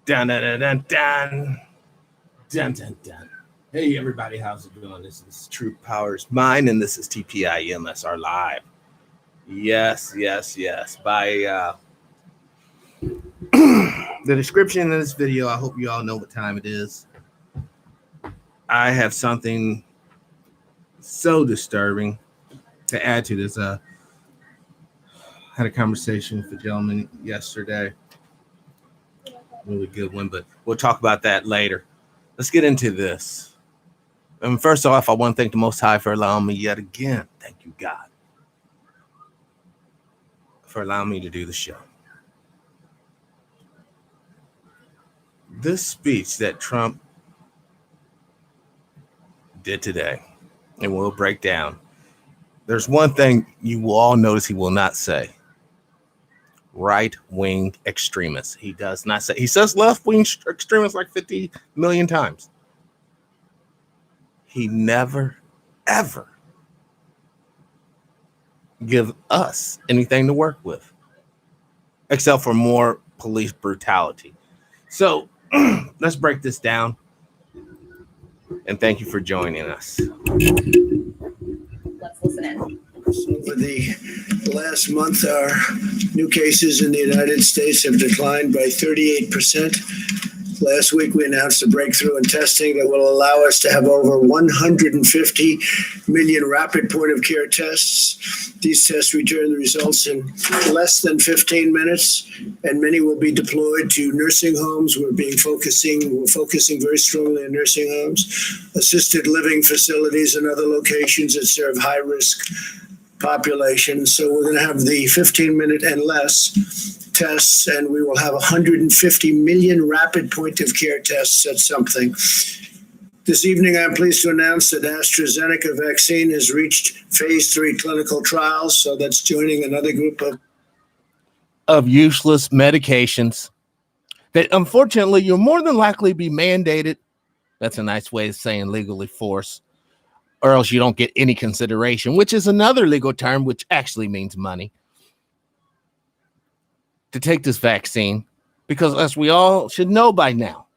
Dun, dun, dun, dun, dun. Dun, dun, dun. Hey, everybody, how's it going? This is True Powers Mine, and this is TPIM SR Live. Yes. By the description of this video, I hope you all know what time it is. I have something so disturbing to add to this. Had a conversation with a gentleman yesterday. Really good one, but we'll talk about that later. Let's get into this. And first off, I want to thank the Most High for allowing me yet again. Thank you, God, for allowing me to do the show. This speech that Trump did today, and we'll break down. There's one thing you will all notice he will not say. Right-wing extremists. He does not say. He says left-wing extremists like 50 million times. He never, ever give us anything to work with, except for more police brutality. So let's break this down. And thank you for joining us. Let's listen in. Over the last month, our new cases in the United States have declined by 38%. Last week, we announced a breakthrough in testing that will allow us to have over 150 million rapid point-of-care tests. These tests return the results in less than 15 minutes, and many will be deployed to nursing homes. We're focusing very strongly on nursing homes, assisted living facilities, and other locations that serve high-risk populations. So we're going to have the 15-minute and less tests, and we will have 150 million rapid point-of-care tests. That's something. This evening, I'm pleased to announce that AstraZeneca vaccine has reached phase 3 clinical trials. So that's joining another group of useless medications that unfortunately you'll more than likely be mandated. That's a nice way of saying legally forced, or else you don't get any consideration, which is another legal term, which actually means money, to take this vaccine, because as we all should know by now,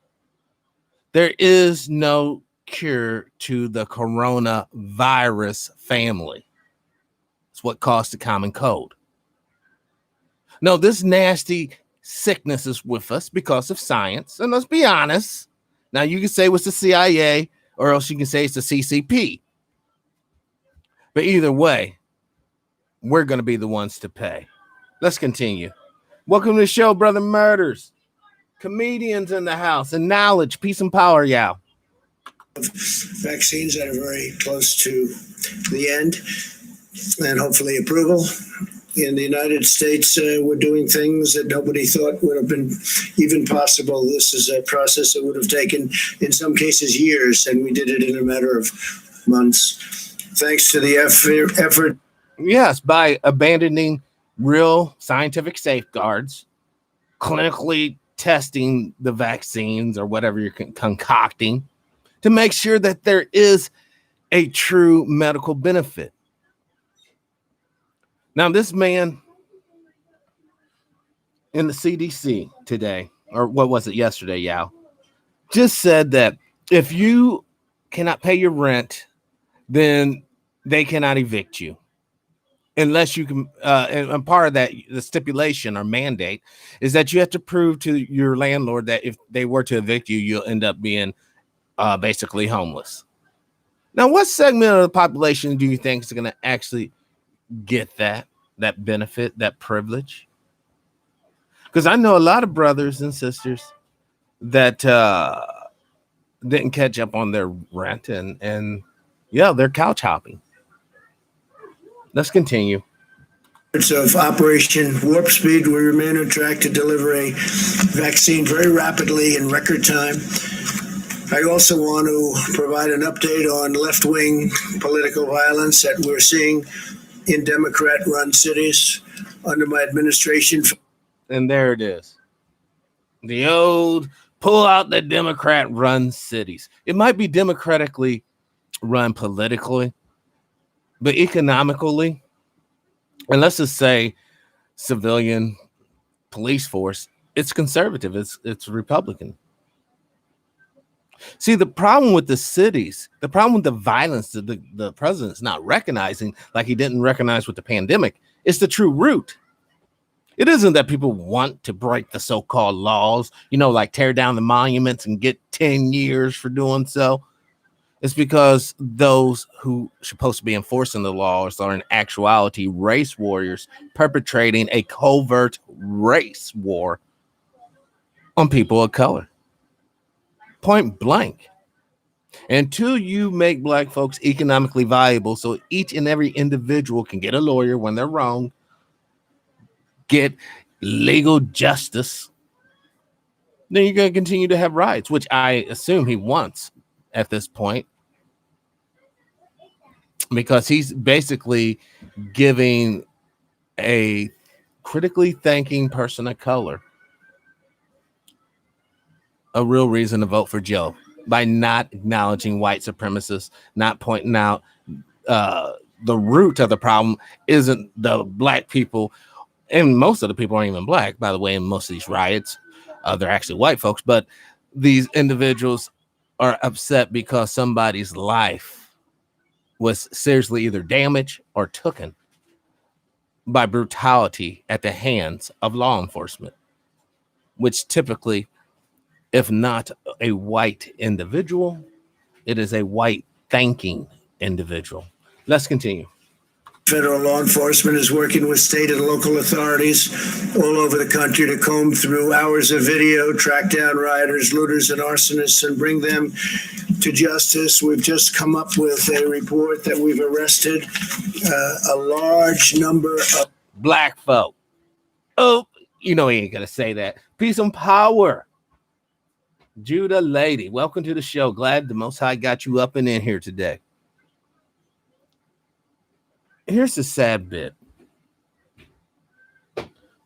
there is no cure to the coronavirus family. It's what caused the common cold. No, this nasty sickness is with us because of science. And let's be honest. Now, you can say it was the CIA, or else you can say it's the CCP. But either way, we're going to be the ones to pay. Let's continue. Welcome to the show, Brother Murders. Comedians in the house, and knowledge, peace and power, y'all. Vaccines that are very close to the end and hopefully approval. In the United States, we're doing things that nobody thought would have been even possible. This is a process that would have taken, in some cases, years, and we did it in a matter of months. Thanks to the effort. Yes, by abandoning real scientific safeguards, clinically testing the vaccines or whatever you're concocting to make sure that there is a true medical benefit. Now, this man in the CDC today, or what was it yesterday, Yao, just said that if you cannot pay your rent, then they cannot evict you. Unless you can, and part of that, the stipulation or mandate is that you have to prove to your landlord that if they were to evict you, you'll end up being basically homeless. Now, what segment of the population do you think is going to actually get that benefit, that privilege? Because I know a lot of brothers and sisters that didn't catch up on their rent, and yeah, they're couch hopping. Let's continue. Of Operation Warp Speed, we remain on track to deliver a vaccine very rapidly in record time. I also want to provide an update on left-wing political violence that we're seeing in Democrat-run cities under my administration. And there it is. The old pull out the Democrat-run cities. It might be democratically run politically, but economically, and let's just say civilian police force, it's conservative, it's Republican. See, the problem with the cities, the problem with the violence that the president's not recognizing, like he didn't recognize with the pandemic, is the true root. It isn't that people want to break the so-called laws, like tear down the monuments and get 10 years for doing so. It's because those who are supposed to be enforcing the laws are in actuality race warriors perpetrating a covert race war on people of color. Point blank. Until you make black folks economically viable so each and every individual can get a lawyer when they're wrong, get legal justice, then you're going to continue to have riots, which I assume he wants at this point, because he's basically giving a critically thinking person of color a real reason to vote for Joe by not acknowledging white supremacists, not pointing out the root of the problem isn't the black people, and most of the people aren't even black, by the way, in most of these riots. They're actually white folks, but these individuals are upset because somebody's life was seriously either damaged or taken by brutality at the hands of law enforcement, which typically, if not a white individual, it is a white thinking individual. Let's continue. Federal law enforcement is working with state and local authorities all over the country to comb through hours of video, track down rioters, looters, and arsonists, and bring them to justice. We've just come up with a report that we've arrested a large number of black folk. Oh, he ain't gonna say that. Peace and power. Judah Lady, welcome to the show. Glad the Most High got you up and in here today. Here's the sad bit.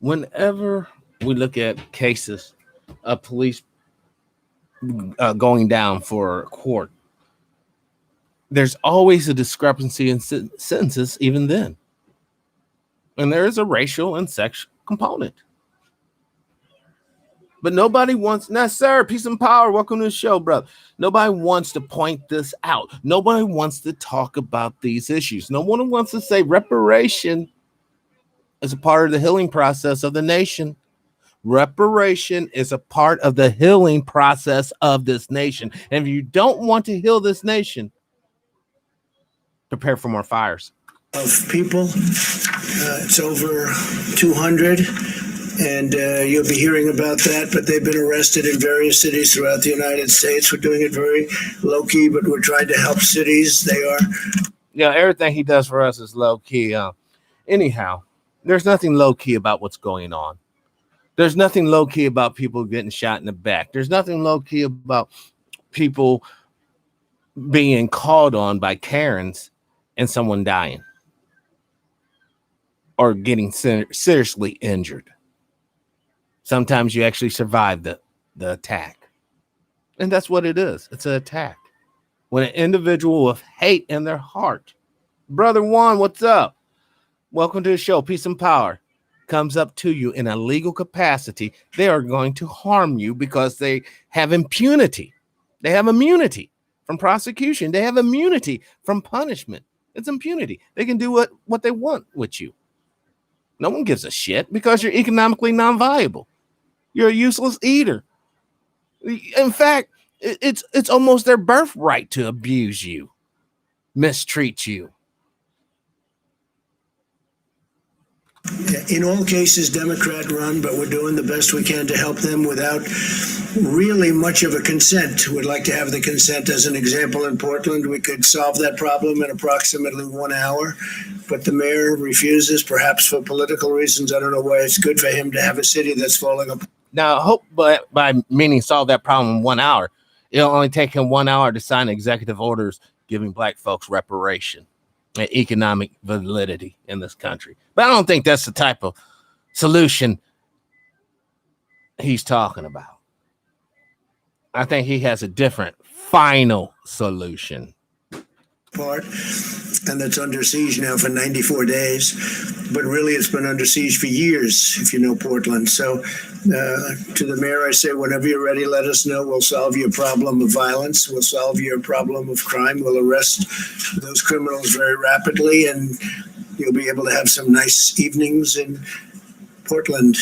Whenever we look at cases of police going down for court, there's always a discrepancy in sentences even then. And there is a racial and sex component. But nobody wants, sir, peace and power. Welcome to the show, brother. Nobody wants to point this out. Nobody wants to talk about these issues. No one wants to say reparation is a part of the healing process of the nation. Reparation is a part of the healing process of this nation. And if you don't want to heal this nation, prepare for more fires. Of people, it's over 200. And you'll be hearing about that, but they've been arrested in various cities throughout the United States. We're doing it very low-key, but we're trying to help cities. They are. Yeah, everything he does for us is low-key. Anyhow, there's nothing low-key about what's going on. There's nothing low-key about people getting shot in the back. There's nothing low-key about people being called on by Karens and someone dying or getting seriously injured. Sometimes you actually survive the attack. And that's what it is. It's an attack. When an individual with hate in their heart, Brother Juan, what's up? Welcome to the show. Peace and power comes up to you in a legal capacity. They are going to harm you because they have impunity. They have immunity from prosecution. They have immunity from punishment. It's impunity. They can do what they want with you. No one gives a shit because you're economically non-viable. You're a useless eater. In fact, it's almost their birthright to abuse you, mistreat you. In all cases, Democrat run, but we're doing the best we can to help them without really much of a consent. We'd like to have the consent. As an example, in Portland, we could solve that problem in approximately 1 hour, but the mayor refuses, perhaps for political reasons. I don't know why it's good for him to have a city that's falling apart. Now, I hope by meaning solve that problem in 1 hour, it'll only take him 1 hour to sign executive orders giving black folks reparation and economic validity in this country. But I don't think that's the type of solution he's talking about. I think he has a different final solution. and that's under siege now for 94 days. But really, it's been under siege for years, if you know Portland. So to the mayor, I say, whenever you're ready, let us know. We'll solve your problem of violence. We'll solve your problem of crime. We'll arrest those criminals very rapidly, and you'll be able to have some nice evenings in Portland.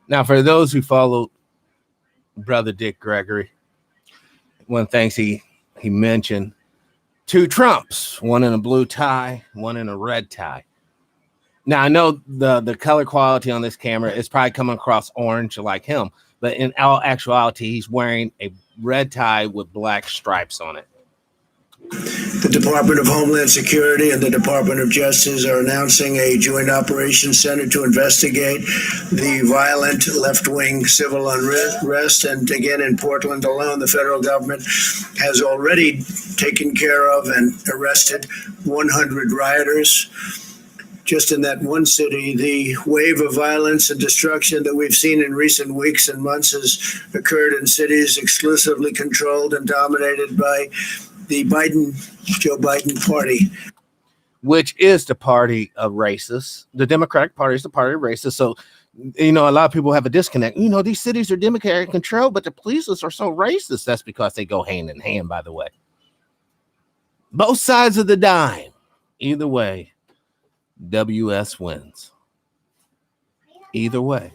Now, for those who follow Brother Dick Gregory, one of the things he mentioned, 2 Trumps, one in a blue tie, one in a red tie. Now, I know the color quality on this camera is probably coming across orange like him, but in all actuality, he's wearing a red tie with black stripes on it. The Department of Homeland Security and the Department of Justice are announcing a joint operations center to investigate the violent left-wing civil unrest. And again, in Portland alone, the federal government has already taken care of and arrested 100 rioters. Just in that one city, the wave of violence and destruction that we've seen in recent weeks and months has occurred in cities exclusively controlled and dominated by the Joe Biden party, which is the party of racists. The Democratic Party is the party of racists. So, a lot of people have a disconnect. These cities are Democratic control, but the police are so racist. That's because they go hand in hand, by the way. Both sides of the dime. Either way, WS wins. Either way.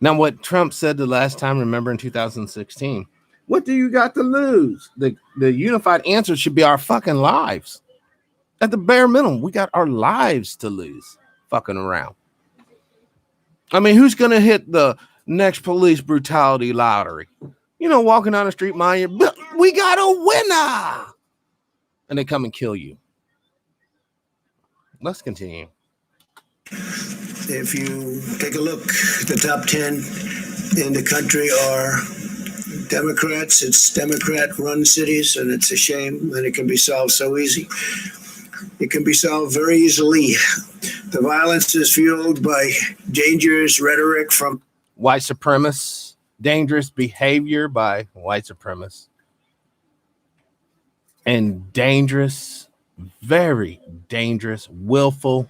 Now, what Trump said the last time, remember in 2016, what do you got to lose? The unified answer should be our fucking lives. At the bare minimum, we got our lives to lose fucking around. I mean, who's going to hit the next police brutality lottery? Walking down the street, we got a winner. And they come and kill you. Let's continue. If you take a look, the top 10 in the country are Democrats. It's Democrat-run cities, and it's a shame that it can be solved so easy. It can be solved very easily. The violence is fueled by dangerous rhetoric from white supremacists, dangerous behavior by white supremacists, and dangerous, very dangerous, willful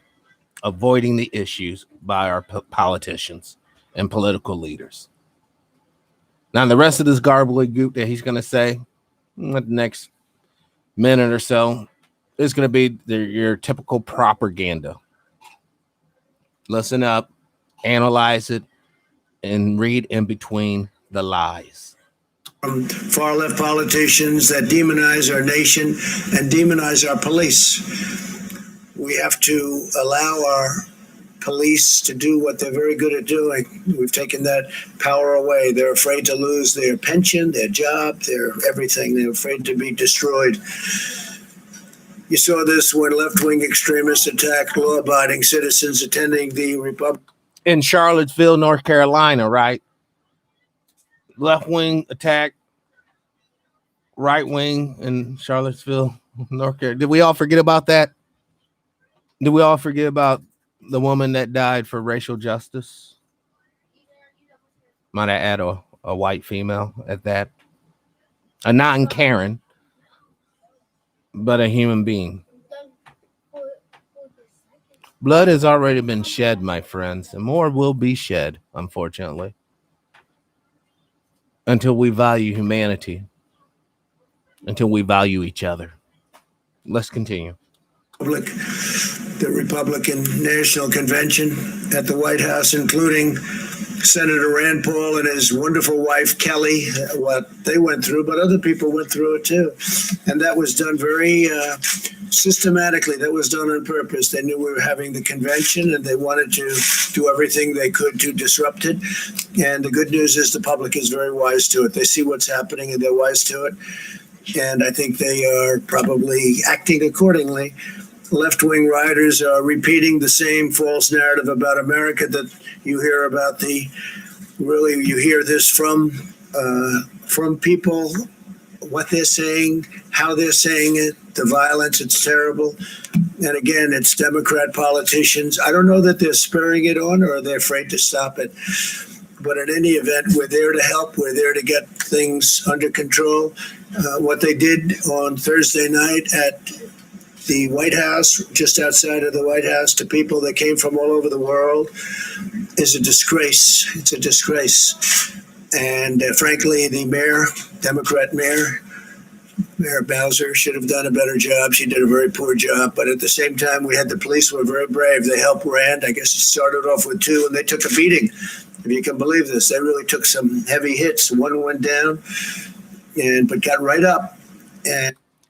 avoiding the issues by our politicians and political leaders. Now, the rest of this garbly goop that he's going to say in the next minute or so is going to be your typical propaganda. Listen up, analyze it, and read in between the lies. Far left politicians that demonize our nation and demonize our police. We have to allow our police to do what they're very good at doing. We've taken that power away. They're afraid to lose their pension, their job, their everything. They're afraid to be destroyed. You saw this when left-wing extremists attacked law-abiding citizens attending the Republic. In Charlottesville, North Carolina, right? Left-wing attack, right-wing in Charlottesville, North Carolina. Did we all forget about that? Did we all forget about the woman that died for racial justice? Might I add a white female at that? A non-Karen, but a human being. Blood has already been shed, my friends, and more will be shed, unfortunately, until we value humanity, until we value each other. Let's continue. The Republican National Convention at the White House, including Senator Rand Paul and his wonderful wife, Kelly, what they went through, but other people went through it too. And that was done very systematically. That was done on purpose. They knew we were having the convention and they wanted to do everything they could to disrupt it. And the good news is the public is very wise to it. They see what's happening and they're wise to it. And I think they are probably acting accordingly. Left-wing rioters are repeating the same false narrative about America that you hear about. You hear this from people, what they're saying, how they're saying it, the violence, it's terrible. And again, it's Democrat politicians. I don't know that they're spurring it on or they're afraid to stop it. But in any event, we're there to help. We're there to get things under control. What they did on Thursday night at the White House, just outside of the White House, to people that came from all over the world, is a disgrace. It's a disgrace. And frankly, the mayor, Democrat mayor, Mayor Bowser, should have done a better job. She did a very poor job. But at the same time, we had the police were very brave. They helped Rand. I guess it started off with 2, and they took a beating. If you can believe this, they really took some heavy hits. One went down, but got right up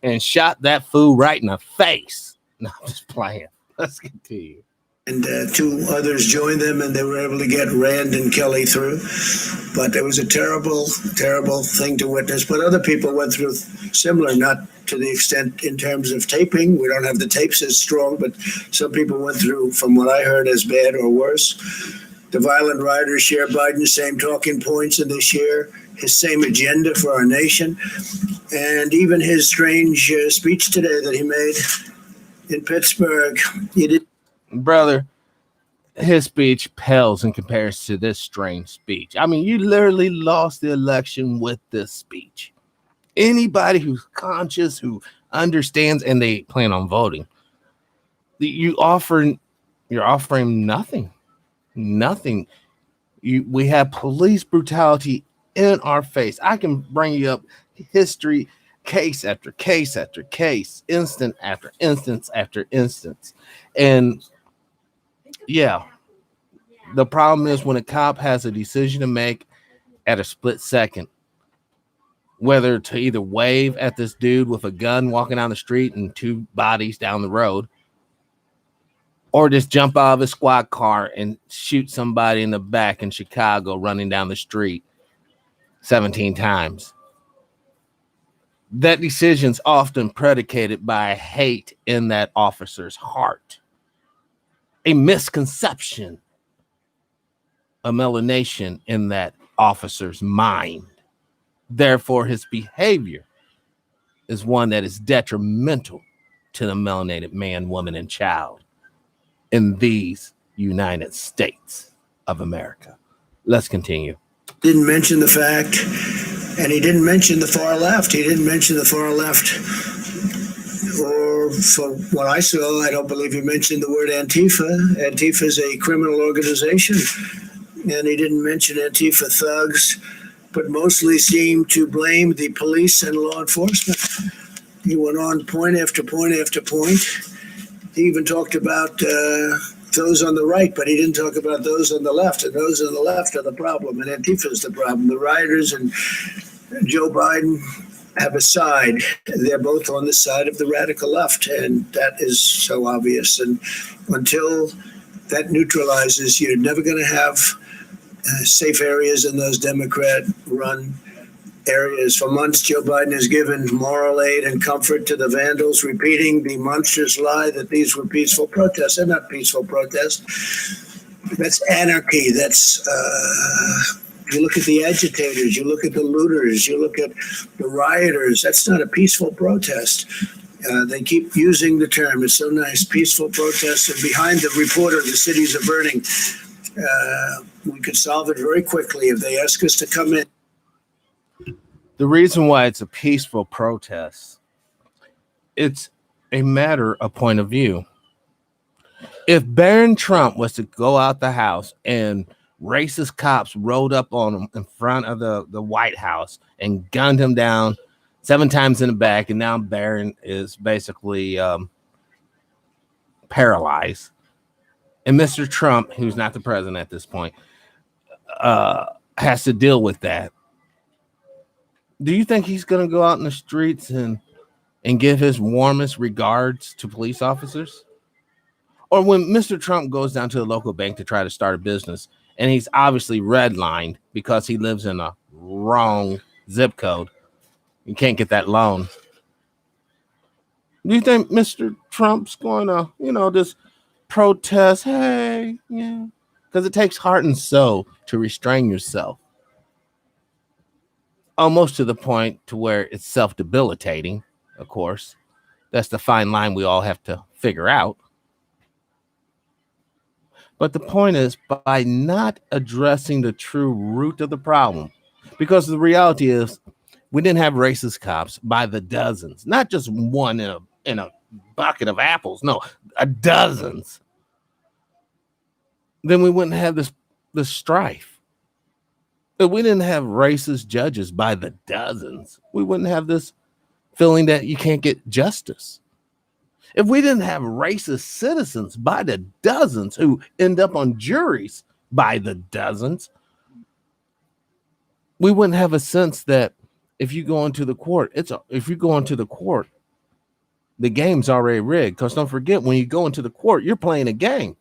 and shot that fool right in the face. No, I'm just playing. Let's continue. And 2 others joined them, and they were able to get Rand and Kelly through. But it was a terrible, terrible thing to witness. But other people went through similar, not to the extent in terms of taping. We don't have the tapes as strong, but some people went through, from what I heard, as bad or worse. The violent rioters share Biden's same talking points, and they share his same agenda for our nation. And even his strange speech today that he made in Pittsburgh, he did. Brother, his speech pales in comparison to this strange speech. I mean, you literally lost the election with this speech. Anybody who's conscious, who understands, and they plan on voting, you're offering nothing. Nothing. We have police brutality in our face. I can bring you up history, case after case after case, instant after instance after instance. And yeah, the problem is when a cop has a decision to make at a split second, whether to either wave at this dude with a gun walking down the street and 2 bodies down the road, or just jump out of a squad car and shoot somebody in the back in Chicago running down the street 17 times. That decision's often predicated by hate in that officer's heart, a misconception, a melanation in that officer's mind. Therefore, his behavior is one that is detrimental to the melanated man, woman, and child in these United States of America. Let's continue. Didn't mention the fact, and he didn't mention the far left. He didn't mention the far left. Or from what I saw, I don't believe he mentioned the word Antifa. Antifa is a criminal organization. And he didn't mention Antifa thugs, but mostly seemed to blame the police and law enforcement. He went on point after point after point. He even talked about those on the right, but he didn't talk about those on the left. And those on the left are the problem, and Antifa is the problem. The rioters and Joe Biden have a side. They're both on the side of the radical left, and that is so obvious. And until that neutralizes, you're never going to have safe areas in those Democrat-run areas. For months, Joe Biden has given moral aid and comfort to the vandals, repeating the monstrous lie that these were peaceful protests. They're not peaceful protests. That's anarchy. That's you look at the agitators, you look at the looters, you look at the rioters. That's not a peaceful protest. They keep using the term. It's so nice, peaceful protest. And behind the reporter, the cities are burning. We could solve it very quickly if they ask us to come in. The reason why it's a peaceful protest, it's a matter of point of view. If Barron Trump was to go out the house and racist cops rode up on him in front of the White House and gunned him down 7 times in the back, and now Barron is basically paralyzed, and Mr. Trump, who's not the president at this point, has to deal with that. Do you think he's going to go out in the streets and give his warmest regards to police officers? Or when Mr. Trump goes down to the local bank to try to start a business, and he's obviously redlined because he lives in a wrong zip code, you can't get that loan. Do you think Mr. Trump's going to, just protest? Hey, yeah. Because it takes heart and soul to restrain yourself. Almost to the point to where it's self-debilitating, of course. That's the fine line we all have to figure out. But the point is, by not addressing the true root of the problem, because the reality is, we didn't have racist cops by the dozens, not just one in a bucket of apples, no, a dozens. Then we wouldn't have this strife. If we didn't have racist judges by the dozens, we wouldn't have this feeling that you can't get justice. If we didn't have racist citizens by the dozens who end up on juries by the dozens, we wouldn't have a sense that if you go into the court, the game's already rigged. Because don't forget, when you go into the court, you're playing a game.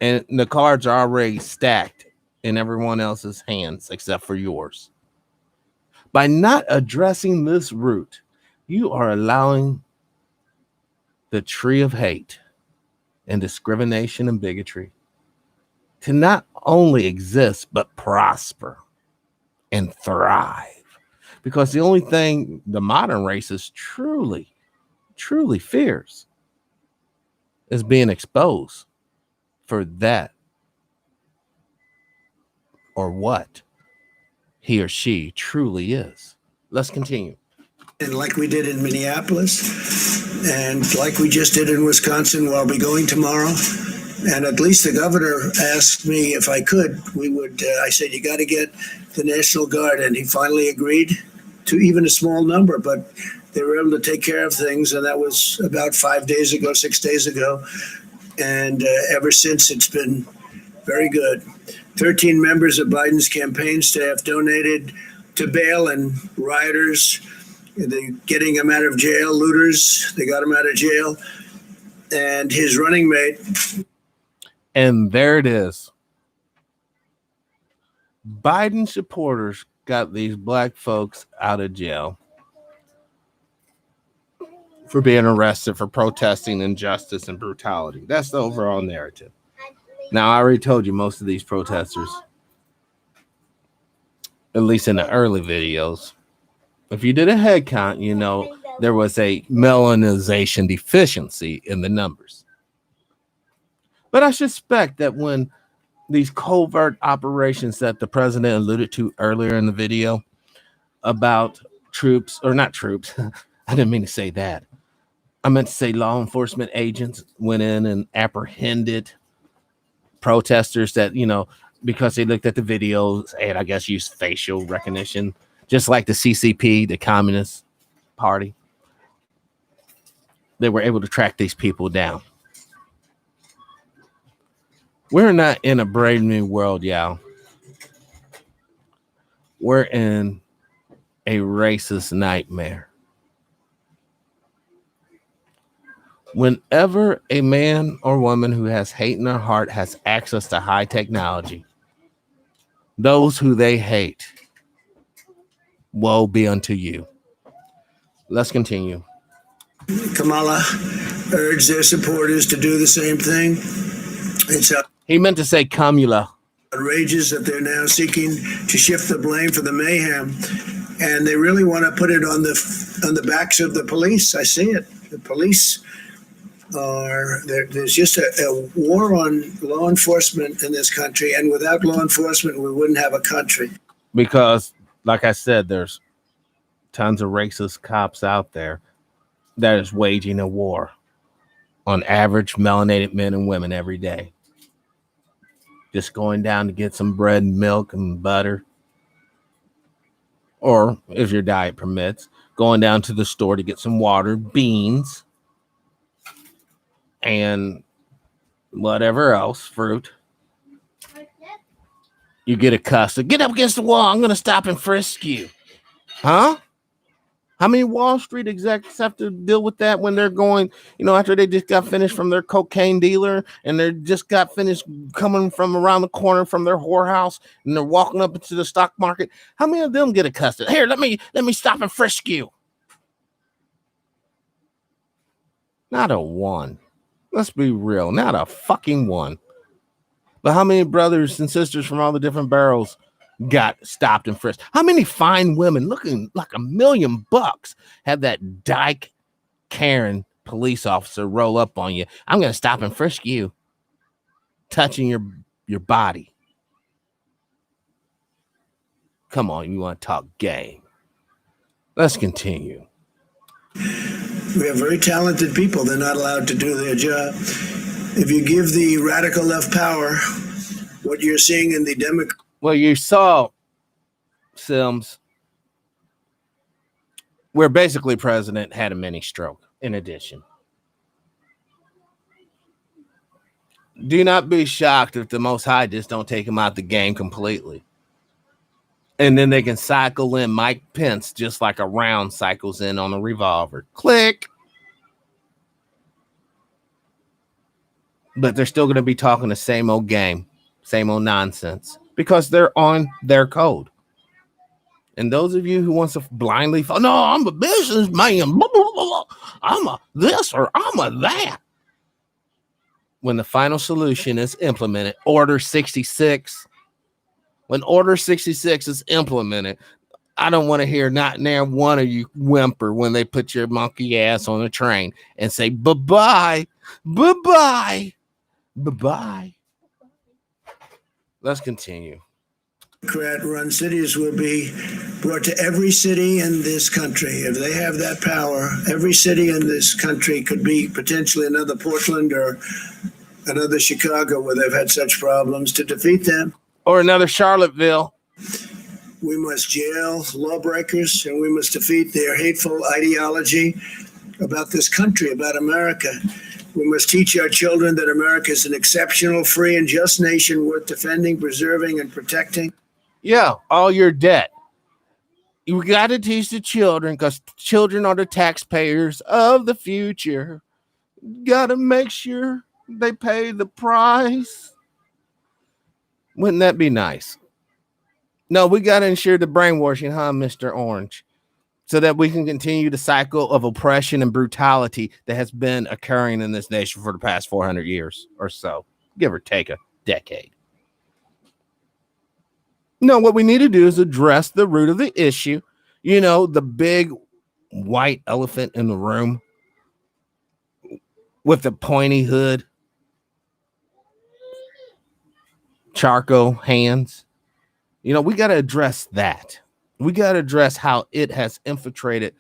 And the cards are already stacked in everyone else's hands except for yours. By not addressing this root, you are allowing the tree of hate and discrimination and bigotry to not only exist, but prosper and thrive. Because the only thing the modern race truly fears is being exposed for that or what he or she truly is. Let's continue. And like we did in Minneapolis, and like we just did in Wisconsin, where I'll be going tomorrow. And at least the governor asked me if I could, I said, you got to get the National Guard. And he finally agreed to even a small number, but they were able to take care of things. And that was about 6 days ago. And ever since, it's been very good. 13 members of Biden's campaign staff donated to bail and rioters. They're getting him out of jail, looters. They got him out of jail. And his running mate. And there it is. Biden supporters got these black folks out of jail for being arrested for protesting injustice and brutality. That's the overall narrative. Now, I already told you most of these protesters, at least in the early videos, if you did a head count, you know there was a melanization deficiency in the numbers. But I suspect that when these covert operations that the president alluded to earlier in the video about troops, or not troops, I didn't mean to say that. I meant to say law enforcement agents went in and apprehended protesters that, because they looked at the videos and I guess used facial recognition, just like the CCP, the Communist Party. They were able to track these people down. We're not in a brave new world, y'all. We're in a racist nightmare. Whenever a man or woman who has hate in their heart has access to high technology, those who they hate, woe be unto you. Let's continue. Kamala urged their supporters to do the same thing. He meant to say Kamala. Outrageous that they're now seeking to shift the blame for the mayhem, and they really want to put it on the backs of the police. I see it. The police there's just a war on law enforcement in this country, and without law enforcement, we wouldn't have a country. Because, like I said, there's tons of racist cops out there that is waging a war on average melanated men and women every day. Just going down to get some bread and milk and butter. Or, if your diet permits, going down to the store to get some water, beans, and whatever else, fruit. You get accosted. Get up against the wall. I'm going to stop and frisk you. Huh? How many Wall Street execs have to deal with that when they're going, after they just got finished from their cocaine dealer and they just got finished coming from around the corner from their whorehouse and they're walking up into the stock market? How many of them get accosted? Here, let me stop and frisk you. Not a one. Let's be real. Not a fucking one. But how many brothers and sisters from all the different barrels got stopped and frisked? How many fine women looking like $1 million had that dyke Karen police officer roll up on you, I'm going to stop and frisk you, touching your body. Come on, you want to talk game? Let's continue. We have very talented people. They're not allowed to do their job. If you give the radical left power, what you're seeing in the Democrat. Well, you saw, Sims, where basically president had a mini stroke in addition. Do not be shocked if the Most High just don't take him out the game completely. And then they can cycle in Mike Pence just like a round cycles in on a revolver. Click. But they're still going to be talking the same old game, same old nonsense, because they're on their code. And those of you who wants to blindly follow, no, I'm a businessman, blah, blah, blah, I'm a this or I'm a that. When the final solution is implemented, Order 66, when Order 66 is implemented, I don't want to hear not near one of you whimper when they put your monkey ass on a train and say, bye-bye, bye-bye, bye-bye. Let's continue. Democrat-run cities will be brought to every city in this country. If they have that power, every city in this country could be potentially another Portland or another Chicago where they've had such problems. To defeat them, or another Charlottesville, we must jail lawbreakers and we must defeat their hateful ideology about this country, about America. We must teach our children that America is an exceptional, free, and just nation worth defending, preserving, and protecting. Yeah, all your debt. You got to teach the children, because children are the taxpayers of the future. Got to make sure they pay the price. Wouldn't that be nice? No, we got to ensure the brainwashing, huh, Mr. Orange, so that we can continue the cycle of oppression and brutality that has been occurring in this nation for the past 400 years or so, give or take a decade. No, what we need to do is address the root of the issue. You know, the big white elephant in the room with the pointy hood, charcoal hands. You know, we got to address that. We got to address how it has infiltrated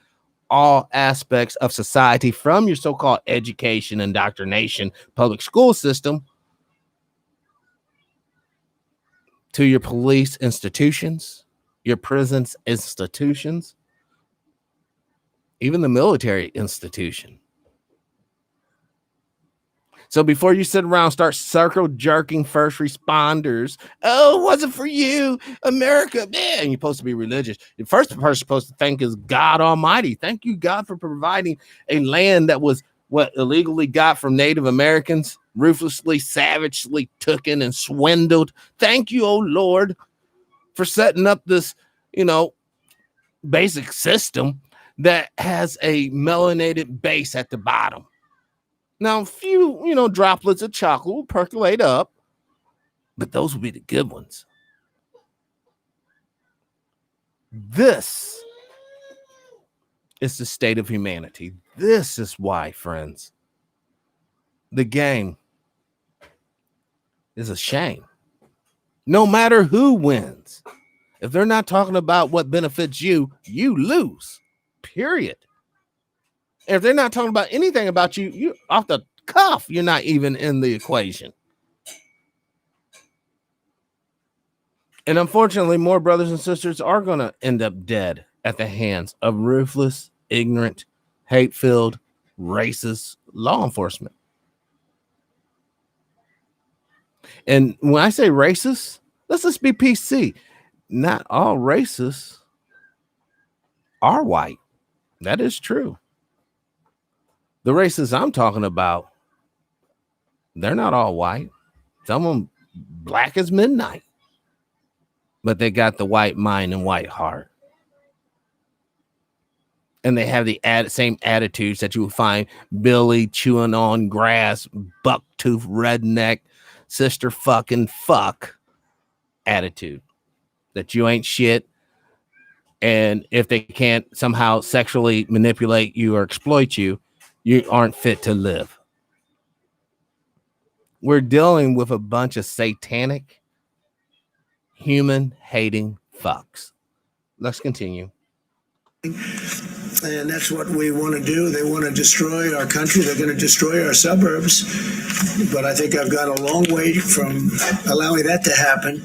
all aspects of society, from your so-called education, indoctrination, public school system, to your police institutions, your prisons institutions, even the military institution. So before you sit around, start circle jerking first responders. Oh, it wasn't for you, America, man. You're supposed to be religious. The first person supposed to thank is God Almighty. Thank you, God, for providing a land that was illegally got from Native Americans, ruthlessly, savagely taken and swindled. Thank you, oh Lord, for setting up this, basic system that has a melanated base at the bottom. Now, a few, droplets of chocolate will percolate up, but those will be the good ones. This is the state of humanity. This is why, friends, the game is a shame. No matter who wins, if they're not talking about what benefits you, you lose, period. And if they're not talking about anything about you, you off the cuff, you're not even in the equation. And unfortunately, more brothers and sisters are going to end up dead at the hands of ruthless, ignorant, hate-filled, racist law enforcement. And when I say racist, let's just be PC. Not all racists are white. That is true. The racists I'm talking about, they're not all white. Some of them black as midnight. But they got the white mind and white heart. And they have the same attitudes that you will find Billy chewing on grass, buck-tooth redneck, sister fucking fuck attitude. That you ain't shit. And if they can't somehow sexually manipulate you or exploit you, you aren't fit to live. We're dealing with a bunch of satanic, human hating fucks. Let's continue. And that's what we want to do. They want to destroy our country. They're going to destroy our suburbs. But I think I've gone a long way from allowing that to happen.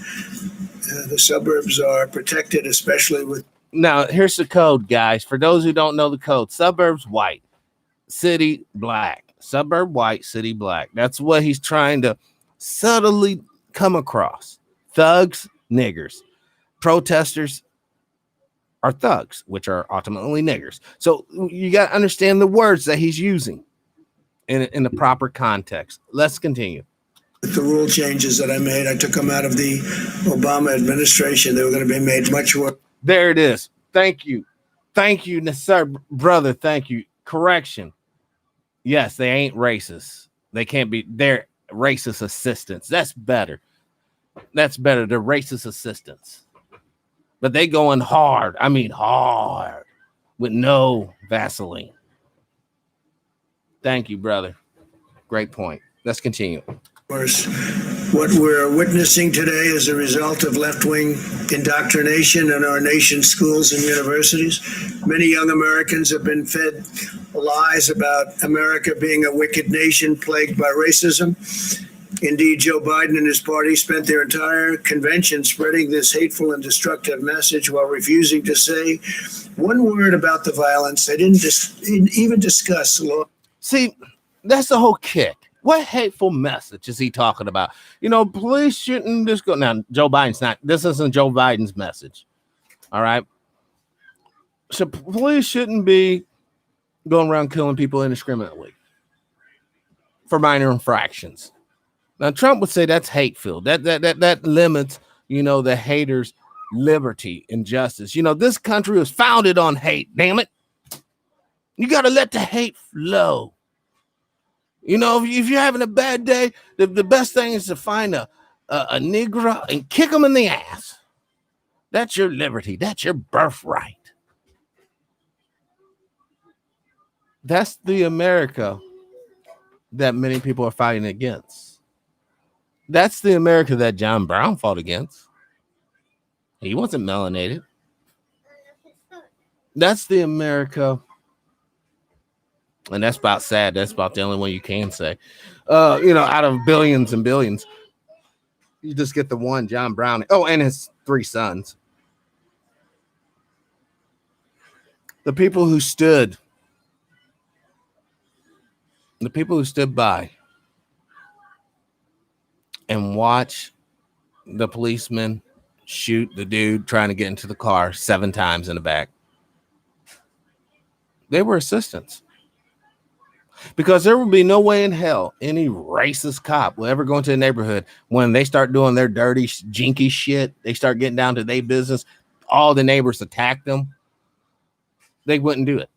The suburbs are protected, especially with. Now, here's the code, guys. For those who don't know the code, suburbs white, city black. Suburb white, city black. That's what he's trying to subtly come across. Thugs, niggers. Protesters are thugs, which are ultimately niggers. So you got to understand the words that he's using in the proper context. Let's continue. The rule changes that I made, I took them out of the Obama administration. They were going to be made much worse. There it is. Thank you. Thank you, sir, brother. Thank you. Correction. Yes, they ain't racist. They can't be. They're racist assistants. That's better. That's better. They're racist assistants. But they going hard. I mean hard. With no Vaseline. Thank you, brother. Great point. Let's continue. What we're witnessing today is a result of left-wing indoctrination in our nation's schools and universities. Many young Americans have been fed lies about America being a wicked nation plagued by racism. Indeed, Joe Biden and his party spent their entire convention spreading this hateful and destructive message while refusing to say one word about the violence. They didn't even discuss law. See, that's the whole kick. What hateful message is he talking about? You know, police shouldn't just go. Now, Joe Biden's not. This isn't Joe Biden's message. All right. So police shouldn't be going around killing people indiscriminately for minor infractions. Now, Trump would say that's hate-filled. That limits, you know, the haters' liberty and justice. You know, this country was founded on hate. Damn it. You got to let the hate flow. You know, if you're having a bad day, the best thing is to find a Negro and kick them in the ass. That's your liberty. That's your birthright. That's the America that many people are fighting against. That's the America that John Brown fought against. He wasn't melanated. That's the America. And that's about sad. That's about the only one you can say. You know, out of billions and billions, you just get the one, John Brown. Oh, and his 3 sons. The people who stood by and watch the policeman shoot the dude trying to get into the car 7 times in the back. They were assistants. Because there will be no way in hell any racist cop will ever go into a neighborhood when they start doing their dirty, jinky shit. They start getting down to their business. All the neighbors attack them. They wouldn't do it.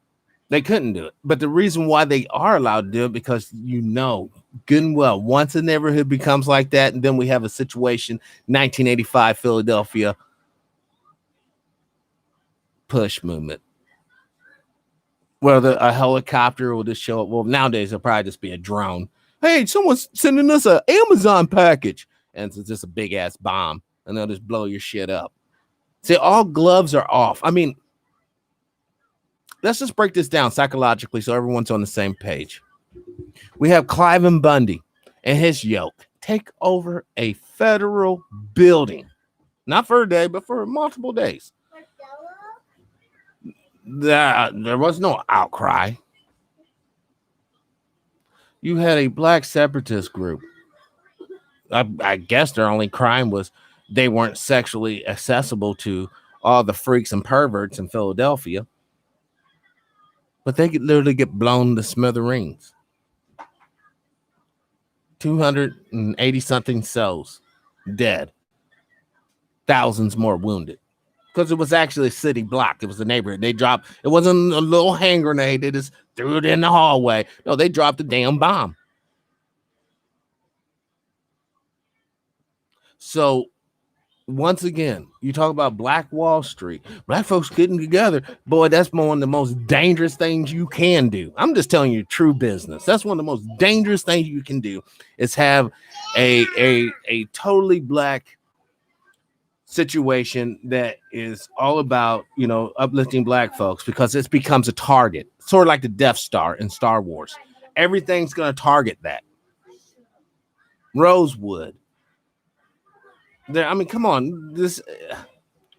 They couldn't do it. But the reason why they are allowed to do it, because you know good and well, once a neighborhood becomes like that, and then we have a situation, 1985 Philadelphia push movement. Well, a helicopter will just show up. Well, nowadays, it'll probably just be a drone. Hey, someone's sending us an Amazon package. And it's just a big-ass bomb. And they'll just blow your shit up. See, all gloves are off. I mean, let's just break this down psychologically so everyone's on the same page. We have Cliven Bundy and his yoke take over a federal building. Not for a day, but for multiple days. There was no outcry. You had a black separatist group. I guess their only crime was they weren't sexually accessible to all the freaks and perverts in Philadelphia. But they could literally get blown to smithereens. 280-something souls dead. Thousands more wounded. Because it was actually a city block. It was a neighborhood. They dropped, it wasn't a little hand grenade. They just threw it in the hallway. No, they dropped a damn bomb. So once again, you talk about Black Wall Street, black folks getting together. Boy, that's one of the most dangerous things you can do. I'm just telling you true business. That's one of the most dangerous things you can do is have a totally black situation that is all about, uplifting black folks, because it becomes a target, sort of like the Death Star in Star Wars. Everything's going to target that. Rosewood. There, I mean, come on, this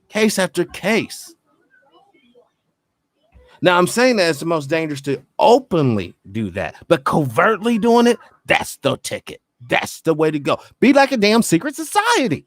case after case. Now, I'm saying that it's the most dangerous to openly do that, but covertly doing it, that's the ticket. That's the way to go. Be like a damn secret society.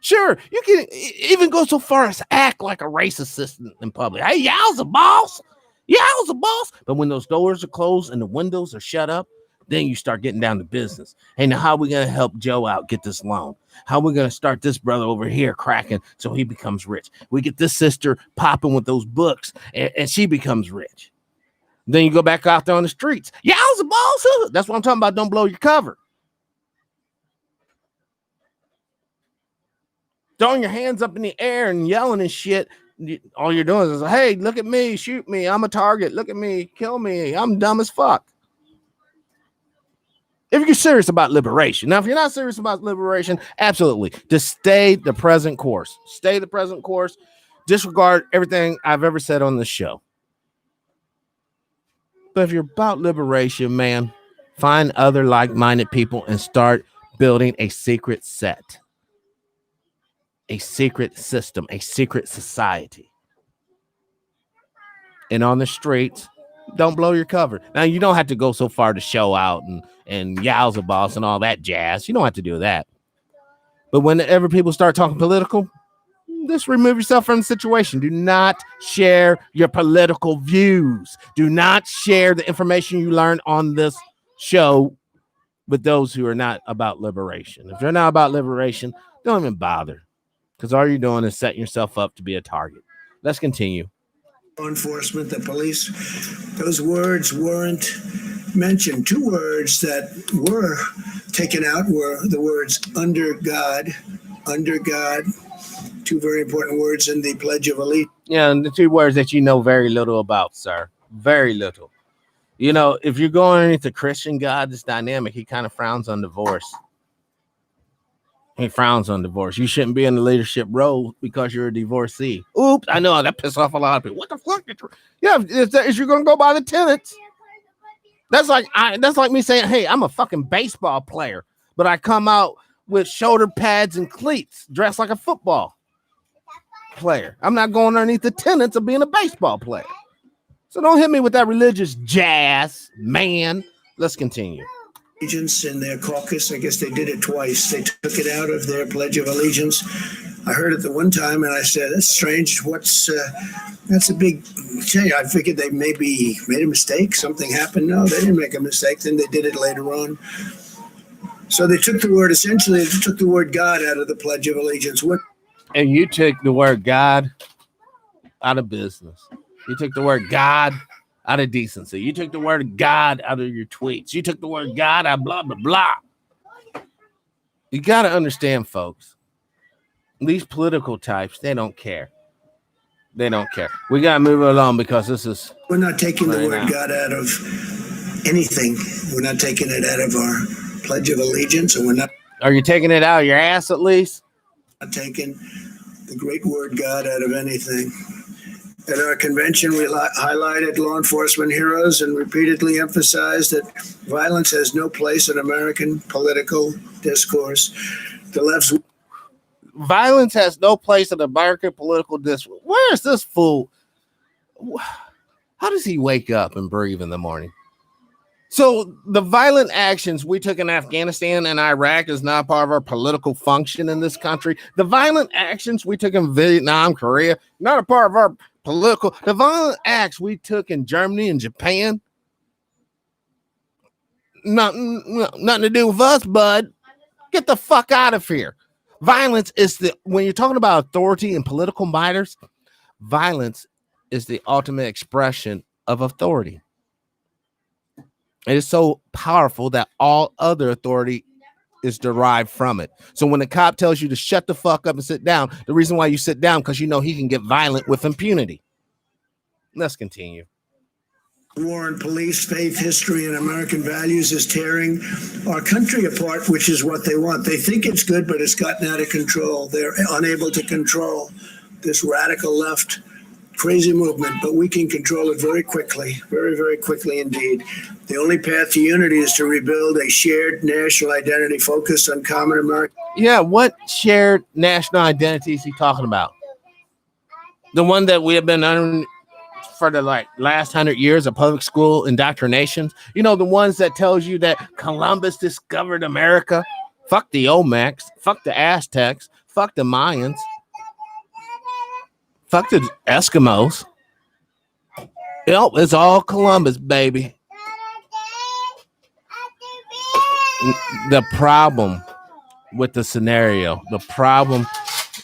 Sure, you can even go so far as act like a racist assistant in public. Hey, y'all's the boss. Y'all's the boss. But when those doors are closed and the windows are shut up, then you start getting down to business. Hey, now how are we going to help Joe out get this loan? How are we going to start this brother over here cracking so he becomes rich? We get this sister popping with those books and she becomes rich. Then you go back out there on the streets. Y'all's the boss. That's what I'm talking about. Don't blow your cover. Throwing your hands up in the air and yelling and shit. All you're doing is, hey, look at me, shoot me, I'm a target, look at me, kill me, I'm dumb as fuck. If you're serious about liberation. Now, if you're not serious about liberation, absolutely, just stay the present course. Stay the present course. Disregard everything I've ever said on this show. But if you're about liberation, man, find other like-minded people and start building a secret set. A secret system, a secret society. And on the streets, don't blow your cover. Now, you don't have to go so far to show out and yowza boss and all that jazz. You don't have to do that. But whenever people start talking political, just remove yourself from the situation. Do not share your political views. Do not share the information you learn on this show with those who are not about liberation. If you're not about liberation, don't even bother. Because all you're doing is setting yourself up to be a target. Let's continue. Law enforcement, the police, those words weren't mentioned. Two words that were taken out were the words under God, two very important words in the Pledge of Allegiance. Yeah, and the two words that you know very little about, sir. Very little. If you're going into Christian God, this dynamic, he kind of frowns on divorce. He frowns on divorce. You shouldn't be in the leadership role because you're a divorcee. Oops, I know that pissed off a lot of people. What the fuck? Yeah, if you're gonna go by the tenets, that's like me saying, "Hey, I'm a fucking baseball player, but I come out with shoulder pads and cleats, dressed like a football player. I'm not going underneath the tenets of being a baseball player. So don't hit me with that religious jazz, man." Let's continue. Allegiance in their caucus. I guess they did it twice. They took it out of their Pledge of Allegiance. I heard it the one time and I said, that's strange. That's a big change. I figured they maybe made a mistake. Something happened. No, they didn't make a mistake. Then they did it later on. So they took the word God out of the Pledge of Allegiance. And you took the word God out of business. You took the word God out of decency. You took the word God out of your tweets. You took the word God out of blah, blah, blah. You got to understand, folks, these political types, they don't care. They don't care. We got to move along because this is... We're not taking the word God out of anything. We're not taking it out of our Pledge of Allegiance, and we're not... Are you taking it out of your ass at least? Not taking the great word God out of anything. At our convention, we highlighted law enforcement heroes and repeatedly emphasized that violence has no place in American political discourse. The left's violence has no place in American political discourse. Where is this fool? How does he wake up and breathe in the morning? So the violent actions we took in Afghanistan and Iraq is not part of our political function in this country. The violent actions we took in Vietnam, Korea, not a part of our political. The violent acts we took in Germany and Japan, nothing to do with us, bud. Get the fuck out of here. Violence is when you're talking about authority in political matters, violence is the ultimate expression of authority. It is so powerful that all other authority is derived from it. So when the cop tells you to shut the fuck up and sit down, the reason why you sit down because you know he can get violent with impunity. Let's continue. War on police, faith, history, and American values is tearing our country apart, which is what they want. They think it's good, but it's gotten out of control. They're unable to control this radical left crazy movement, but we can control it very quickly, very, very quickly indeed. The only path to unity is to rebuild a shared national identity focused on common American. Yeah, what shared national identity is he talking about? The one that we have been under for the last 100 years of public school indoctrinations. You know, the ones that tells you that Columbus discovered America. Fuck the Olmecs. Fuck the Aztecs. Fuck the Mayans. Fuck the Eskimos. Yep, it's all Columbus, baby. The problem with the scenario,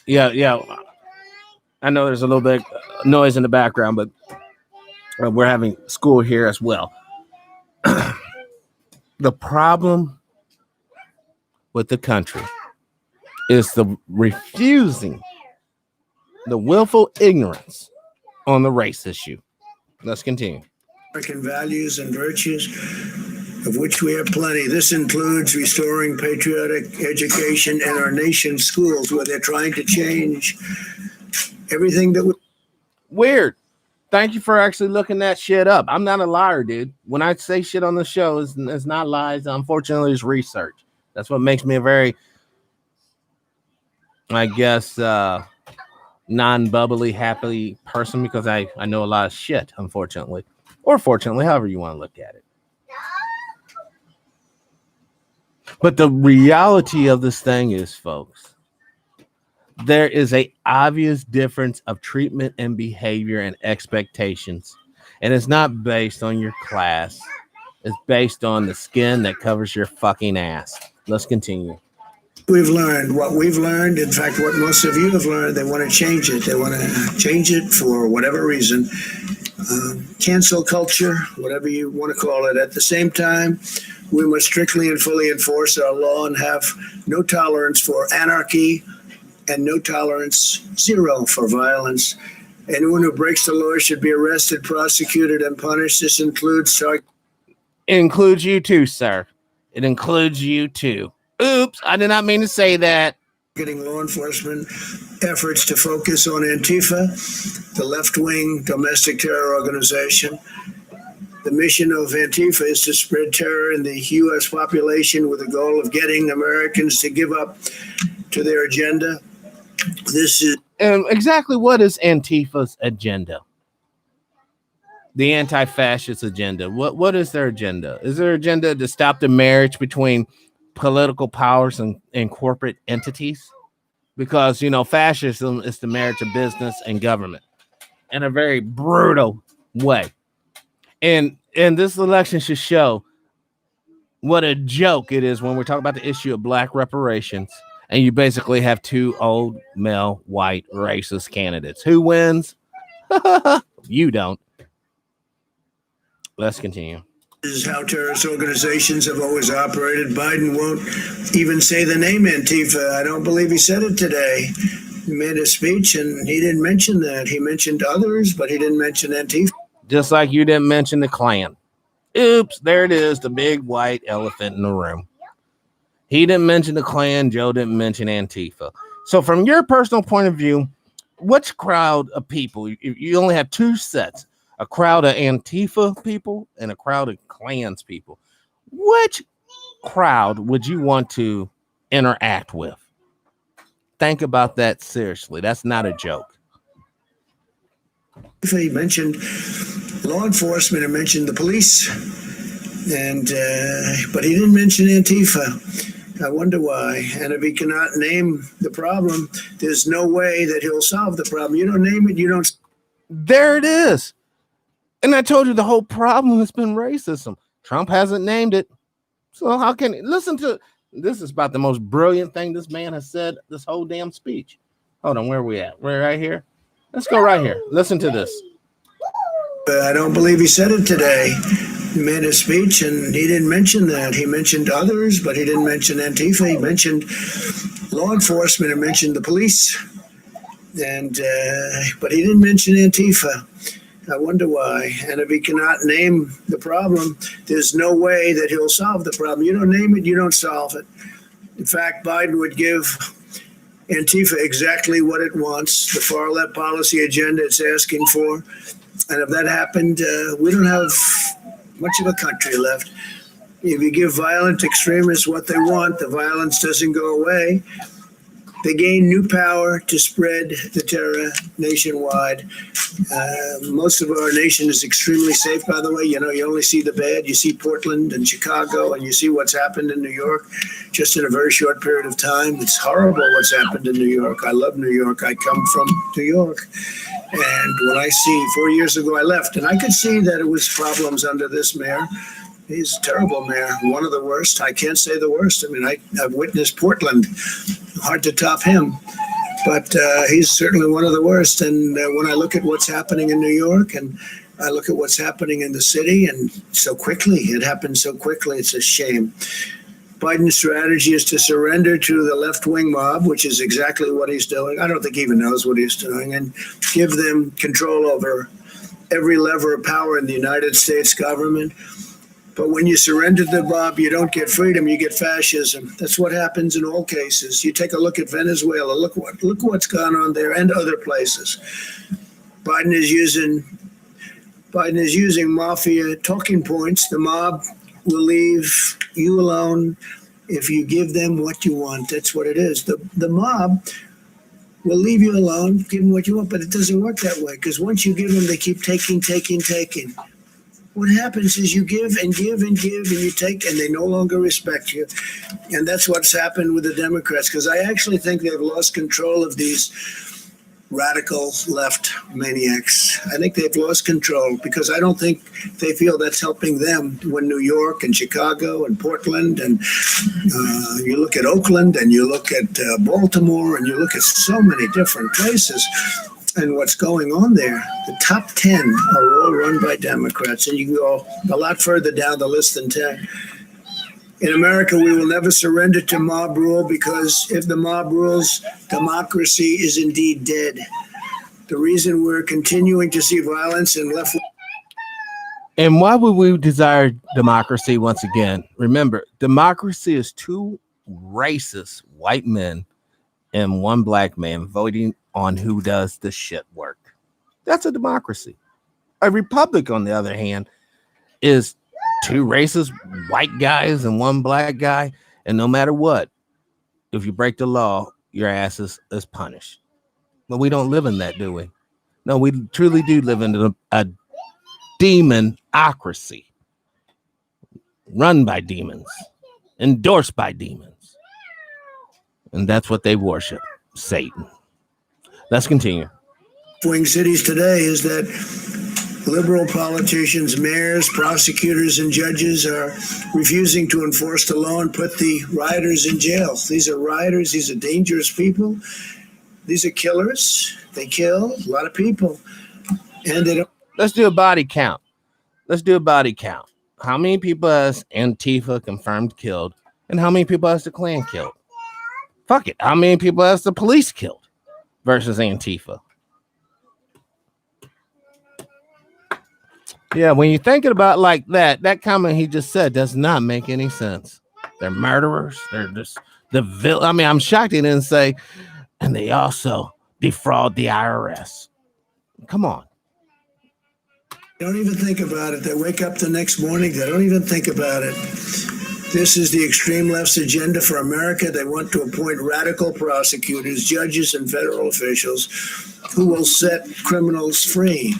yeah. I know there's a little bit noise in the background, but we're having school here as well. The problem with the country is the refusing, the willful ignorance on the race issue. Let's continue. American values and virtues, of which we have plenty. This includes restoring patriotic education in our nation's schools, where they're trying to change everything that we. Weird. Thank you for actually looking that shit up. I'm not a liar, dude. When I say shit on the show, it's not lies. Unfortunately, it's research. That's what makes me a very, I guess, non-bubbly, happy person, because I know a lot of shit, unfortunately. Or fortunately, however you want to look at it. But the reality of this thing is, folks, there is a obvious difference of treatment and behavior and expectations. And it's not based on your class. It's based on the skin that covers your fucking ass. Let's continue. We've learned what we've learned. In fact, what most of you have learned, they want to change it. They want to change it for whatever reason. Cancel culture, whatever you want to call it. At the same time, we must strictly and fully enforce our law and have no tolerance for anarchy and no tolerance, zero, for violence. Anyone who breaks the law should be arrested, prosecuted, and punished. This includes It includes you too, sir. It includes you too. Oops, I did not mean to say that. Getting law enforcement efforts to focus on Antifa, the left-wing domestic terror organization. The mission of Antifa is to spread terror in the U.S. population with the goal of getting Americans to give up to their agenda. This is exactly what is Antifa's agenda? The anti-fascist agenda. What is their agenda? Is their agenda to stop the marriage between political powers and corporate entities? Because, you know, fascism is the marriage of business and government in a very brutal way. And this election should show what a joke it is when we're talking about the issue of black reparations. And you basically have two old male white racist candidates. Who wins? You don't. Let's continue. This is how terrorist organizations have always operated. Biden won't even say the name Antifa. I don't believe he said it today. He made a speech and he didn't mention that. He mentioned others, but he didn't mention Antifa. Just like you didn't mention the Klan. Oops, there it is, the big white elephant in the room. He didn't mention the Klan. Joe didn't mention Antifa. So from your personal point of view, which crowd of people, you only have two sets, a crowd of Antifa people and a crowd of Klans people. Which crowd would you want to interact with? Think about that seriously. That's not a joke. He mentioned law enforcement and mentioned the police, and but he didn't mention Antifa. I wonder why. And if he cannot name the problem, there's no way that he'll solve the problem. You don't name it, you don't. There it is. And I told you the whole problem has been racism. Trump hasn't named it. So how can he listen to this? Is about the most brilliant thing this man has said this whole damn speech. Hold on, where are we at? We're right here. Let's go right here. Listen to this. I don't believe he said it today. He made a speech and he didn't mention that. He mentioned others, but he didn't mention Antifa. He mentioned law enforcement and mentioned the police, and but he didn't mention Antifa. I wonder why. And if he cannot name the problem, there's no way that he'll solve the problem. You don't name it, you don't solve it. In fact, Biden would give Antifa exactly what it wants, the far left policy agenda it's asking for. And if that happened, we don't have much of a country left. If you give violent extremists what they want, the violence doesn't go away. They gain new power to spread the terror nationwide. Most of our nation is extremely safe, by the way. You know, you only see the bad. You see Portland and Chicago, and you see what's happened in New York just in a very short period of time. It's horrible what's happened in New York. I love New York. I come from New York. And when I see 4 years ago, I left, and I could see that it was problems under this mayor. He's a terrible mayor, one of the worst. I can't say the worst. I mean, I've witnessed Portland. Hard to top him. But he's certainly one of the worst. And when I look at what's happening in New York and I look at what's happening in the city, and so quickly, it happened so quickly, it's a shame. Biden's strategy is to surrender to the left-wing mob, which is exactly what he's doing. I don't think he even knows what he's doing, and give them control over every lever of power in the United States government. But when you surrender to the mob, you don't get freedom, you get fascism. That's what happens in all cases. You take a look at Venezuela, look what's gone on there and other places. Biden is using mafia talking points. The mob will leave you alone if you give them what you want. That's what it is. The mob will leave you alone, give them what you want, but it doesn't work that way, because once you give them, they keep taking. What happens is you give and give and give and you take, and they no longer respect you. And that's what's happened with the Democrats, because I actually think they've lost control of these radical left maniacs. I think they've lost control because I don't think they feel that's helping them when New York and Chicago and Portland and you look at Oakland and you look at Baltimore and you look at so many different places. And what's going on there, the top 10 are all run by Democrats. And you go a lot further down the list than 10. In America, we will never surrender to mob rule, because if the mob rules, democracy is indeed dead. The reason we're continuing to see violence and left. And why would we desire democracy once again? Remember, democracy is two racist white men and one black man voting on who does the shit work. That's a democracy. A republic, on the other hand, is two racist white guys and one black guy, and no matter what, if you break the law, your ass is punished. But we don't live in that, do we? No, we truly do live in a demonocracy, run by demons, endorsed by demons, and that's what they worship, Satan. Let's continue. Swing cities today is that liberal politicians, mayors, prosecutors, and judges are refusing to enforce the law and put the rioters in jail. These are rioters. These are dangerous people. These are killers. They kill a lot of people. And they don't. Let's do a body count. How many people has Antifa confirmed killed? And how many people has the Klan killed? Fuck it. How many people has the police killed versus Antifa? Yeah, when you're thinking about like that comment he just said does not make any sense. They're murderers. They're just the villain. I mean, I'm shocked he didn't say, and they also defraud the IRS. Come on. Don't even think about it. They wake up the next morning. They don't even think about it. This is the extreme left's agenda for America. They want to appoint radical prosecutors, judges, and federal officials who will set criminals free.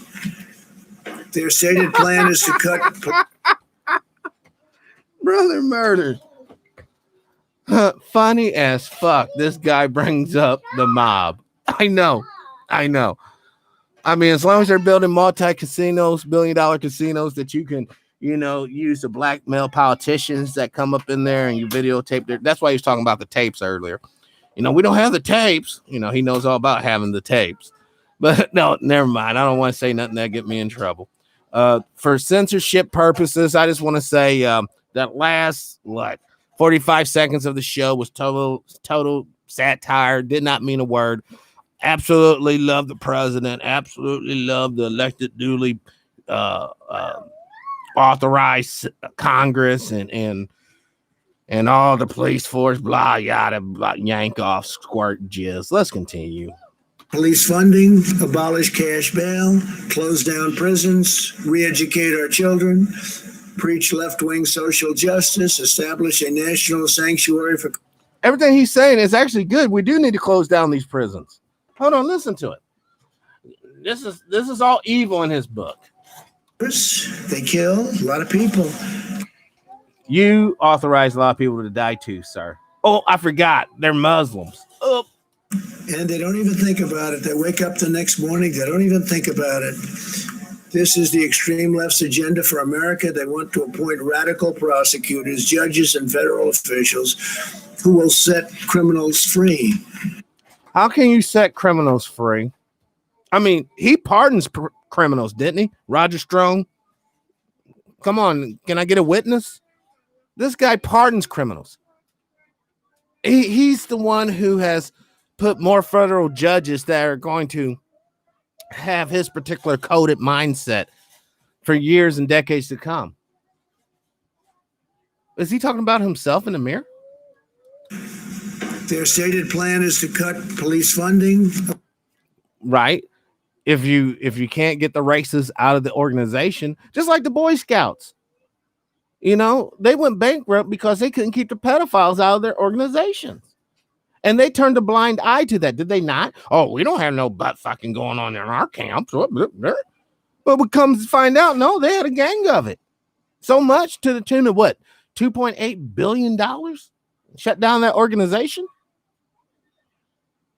Their stated plan is to cut. Brother murdered. Funny as fuck. This guy brings up the mob. I know. I mean, as long as they're building multi-casinos, billion-dollar casinos that you can, use to blackmail politicians that come up in there and you videotape their. That's why he was talking about the tapes earlier. We don't have the tapes. He knows all about having the tapes. But no, never mind. I don't want to say nothing that get me in trouble. For censorship purposes, I just want to say that last 45 seconds of the show was total satire. Did not mean a word. Absolutely love the president. Absolutely love the elected, duly authorized Congress and all the police force. Blah yada. Blah, yank off, squirt jizz. Let's continue. Police funding, abolish cash bail, close down prisons, re-educate our children, preach left-wing social justice, establish a national sanctuary for... Everything he's saying is actually good. We do need to close down these prisons. Hold on, listen to it. This is all evil in his book. They kill a lot of people. You authorize a lot of people to die too, sir. Oh, I forgot. They're Muslims. Oh. And they don't even think about it. They wake up the next morning. They don't even think about it. This is the extreme left's agenda for America. They want to appoint radical prosecutors, judges, and federal officials who will set criminals free. How can you set criminals free? I mean, he pardons criminals, didn't he? Roger Strong. Come on, can I get a witness? This guy pardons criminals. He's the one who has put more federal judges that are going to have his particular coded mindset for years and decades to come. Is he talking about himself in the mirror? Their stated plan is to cut police funding. Right. If you can't get the racists out of the organization, just like the Boy Scouts, you know, they went bankrupt because they couldn't keep the pedophiles out of their organizations. And they turned a blind eye to that, did they not? Oh, we don't have no butt fucking going on in our camps. But we come to find out, no, they had a gang of it. So much to the tune of what? $2.8 billion? Shut down that organization?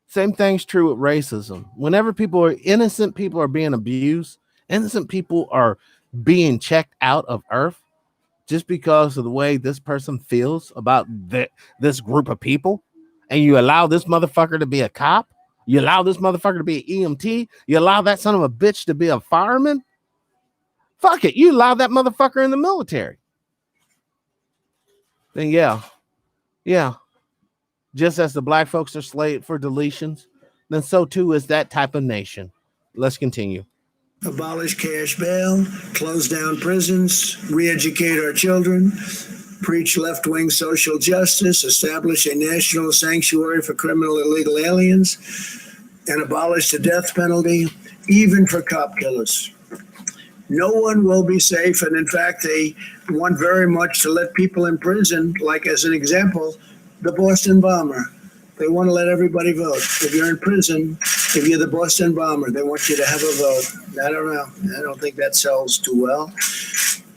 Same thing's true with racism. Whenever innocent people are being abused, innocent people are being checked out of Earth just because of the way this person feels about this group of people, and you allow this motherfucker to be a cop, you allow this motherfucker to be an EMT, you allow that son of a bitch to be a fireman, fuck it, you allow that motherfucker in the military. Then yeah. Just as the black folks are slated for deletions, then so too is that type of nation. Let's continue. Abolish cash bail, close down prisons, re-educate our children, preach left-wing social justice, establish a national sanctuary for criminal illegal aliens, and abolish the death penalty, even for cop killers. No one will be safe, and in fact, they want very much to let people in prison, like as an example, the Boston bomber. They want to let everybody vote. If you're in prison, if you're the Boston bomber, they want you to have a vote. I don't know. I don't think that sells too well.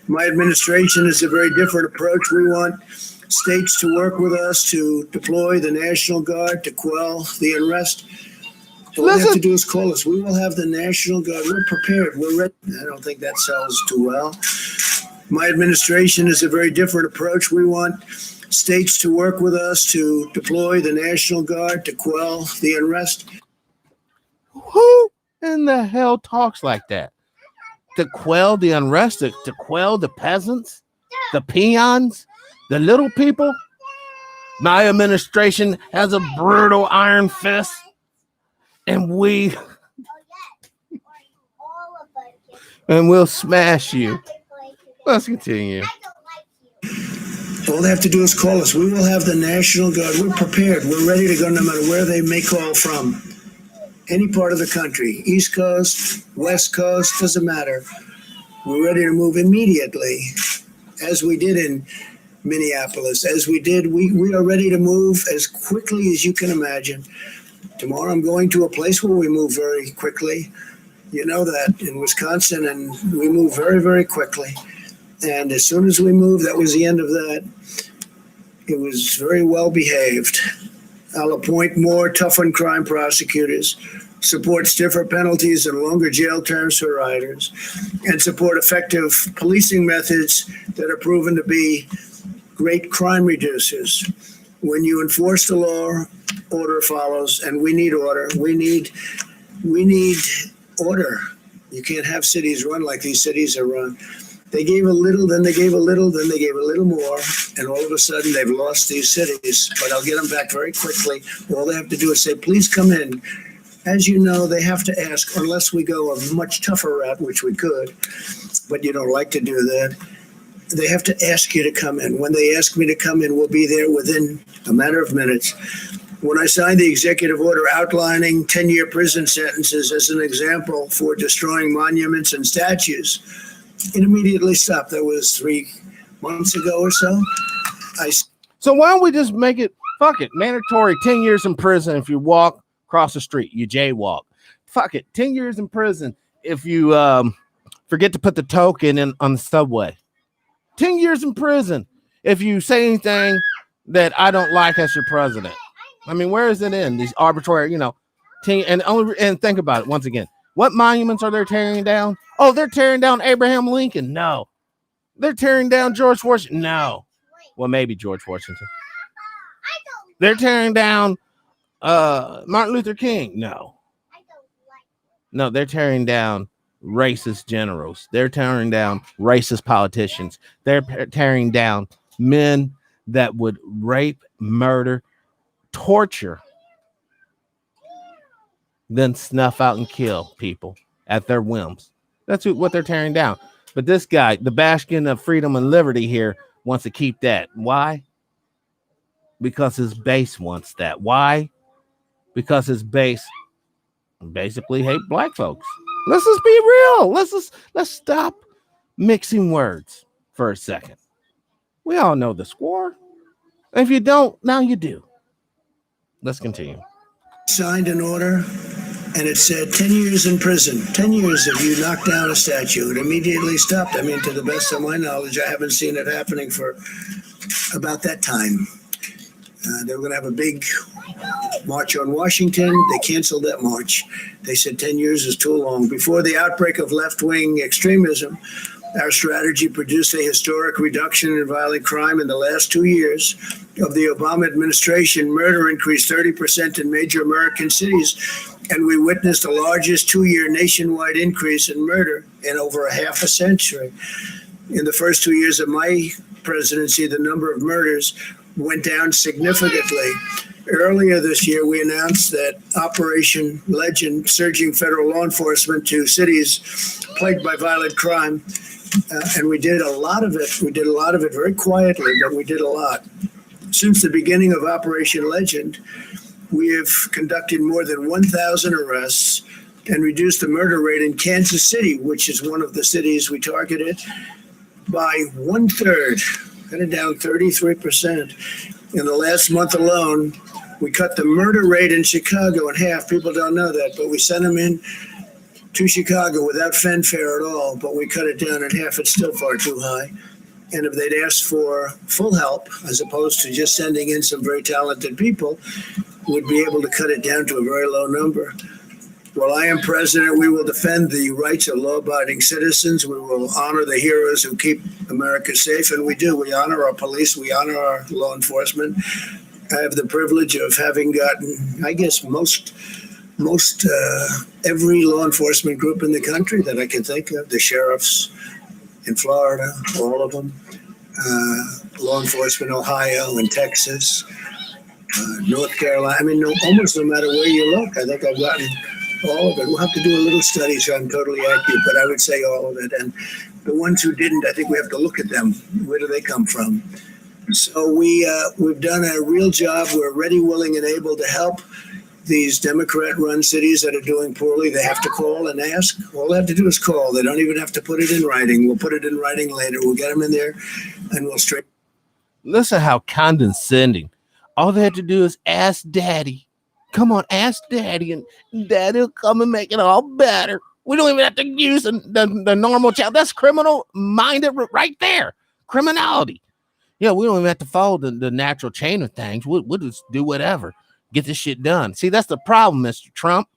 My administration is a very different approach. We want states to work with us to deploy the National Guard to quell the unrest. All they have to do is call us. We will have the National Guard. We're prepared. We're ready. I don't think that sells too well. My administration is a very different approach. We want states to work with us to deploy the National Guard to quell the unrest. Who in the hell talks like that? To quell the unrest, to quell the peasants, the peons, the little people? My administration has a brutal iron fist, and we'll smash you. Let's continue. All they have to do is call us. We will have the National Guard. We're prepared. We're ready to go no matter where they may call from. Any part of the country, East Coast, West Coast, doesn't matter. We're ready to move immediately, as we did in Minneapolis. We are ready to move as quickly as you can imagine. Tomorrow I'm going to a place where we move very quickly. You know that, in Wisconsin, and we move very, very quickly. And as soon as we moved, that was the end of that. It was very well behaved. I'll appoint more toughened crime prosecutors, support stiffer penalties and longer jail terms for riders, and support effective policing methods that are proven to be great crime reducers. When you enforce the law, order follows, and we need order. We need order. You can't have cities run like these cities are run. They gave a little, then they gave a little, then they gave a little more, and all of a sudden they've lost these cities. But I'll get them back very quickly. All they have to do is say, please come in. As you know, they have to ask, unless we go a much tougher route, which we could, but you don't like to do that. They have to ask you to come in. When they ask me to come in, we'll be there within a matter of minutes. When I signed the executive order outlining 10-year prison sentences as an example for destroying monuments and statues, it immediately stopped. That was 3 months ago or so. So why don't we just make it, fuck it, mandatory 10 years in prison if you walk across the street, you jaywalk. Fuck it, 10 years in prison if you forget to put the token in on the subway. 10 years in prison if you say anything that I don't like as your president. I mean, where is it in these arbitrary, and think about it once again. What monuments are they tearing down? Oh, they're tearing down Abraham Lincoln. No. They're tearing down George Washington. No. Well, maybe George Washington. They're tearing down Martin Luther King. No. No, they're tearing down racist generals. They're tearing down racist politicians. They're tearing down men that would rape, murder, torture, then snuff out and kill people at their whims. That's what they're tearing down. But this guy, the bastion of freedom and liberty here, wants to keep that. Why? Because his base wants that. Why? Because his base basically hate black folks. Let's just be real. Let's stop mixing words for a second. We all know the score. If you don't, now you do. Let's continue. Signed an order, and it said 10 years in prison. 10 years if you knock down a statue. It immediately stopped. I mean, to the best of my knowledge, I haven't seen it happening for about that time. They were going to have a big march on Washington. They canceled that march. They said 10 years is too long. Before the outbreak of left-wing extremism, our strategy produced a historic reduction in violent crime in the last 2 years of the Obama administration. Murder increased 30% in major American cities, and we witnessed the largest 2-year nationwide increase in murder in over a half a century. In the first 2 years of my presidency, the number of murders went down significantly. Earlier this year, we announced that Operation Legend, surging federal law enforcement to cities plagued by violent crime, and we did a lot of it. We did a lot of it very quietly, but we did a lot. Since the beginning of Operation Legend, we have conducted more than 1,000 arrests and reduced the murder rate in Kansas City, which is one of the cities we targeted, by 1/3, cut it down 33%. In the last month alone, we cut the murder rate in Chicago in half. People don't know that, but we sent them in to Chicago without fanfare at all, but we cut it down in half. It's still far too high. And if they'd asked for full help, as opposed to just sending in some very talented people, we'd be able to cut it down to a very low number. While I am president, we will defend the rights of law-abiding citizens. We will honor the heroes who keep America safe, and we do. We honor our police. We honor our law enforcement. I have the privilege of having gotten, I guess, most every law enforcement group in the country that I can think of. The sheriffs in Florida, all of them. Law enforcement, Ohio and Texas, North Carolina. I mean, almost no matter where you look, I think I've gotten all of it. We'll have to do a little study so I'm totally accurate, but I would say all of it. And the ones who didn't, I think we have to look at them. Where do they come from? So we've done a real job. We're ready, willing, and able to help these Democrat-run cities that are doing poorly. They have to call and ask. All they have to do is call. They don't even have to put it in writing. We'll put it in writing later. We'll get them in there, and we'll straighten. Listen how condescending. All they have to do is ask Daddy. Come on, ask Daddy, and Daddy'll come and make it all better. We don't even have to use the normal child. That's criminal-minded right there. Criminality. Yeah, we don't even have to follow the natural chain of things. We'll just do whatever. Get this shit done. See, that's the problem, Mr. Trump.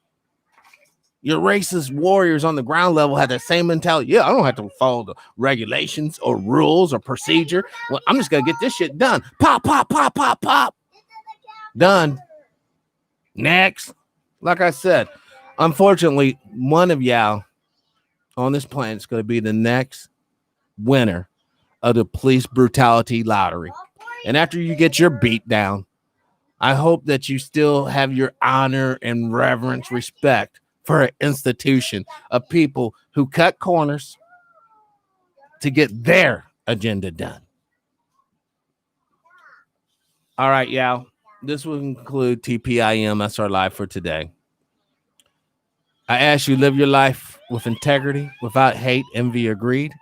Your racist warriors on the ground level have that same mentality. Yeah, I don't have to follow the regulations or rules or procedure. Well, I'm just going to get this shit done. Pop, pop, pop, pop, pop. Done. Next. Like I said, unfortunately, one of y'all on this planet is going to be the next winner of the police brutality lottery. And after you get your beat down, I hope that you still have your honor and reverence, respect for an institution of people who cut corners to get their agenda done. All right, y'all. This will conclude TPIM. That's our live for today. I ask you live your life with integrity, without hate, envy, or greed.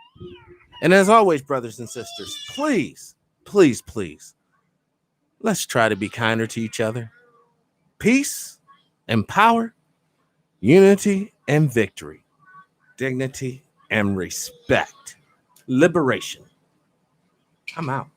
And as always, brothers and sisters, please, please, please, let's try to be kinder to each other. Peace and power, unity and victory, dignity and respect, liberation. I'm out.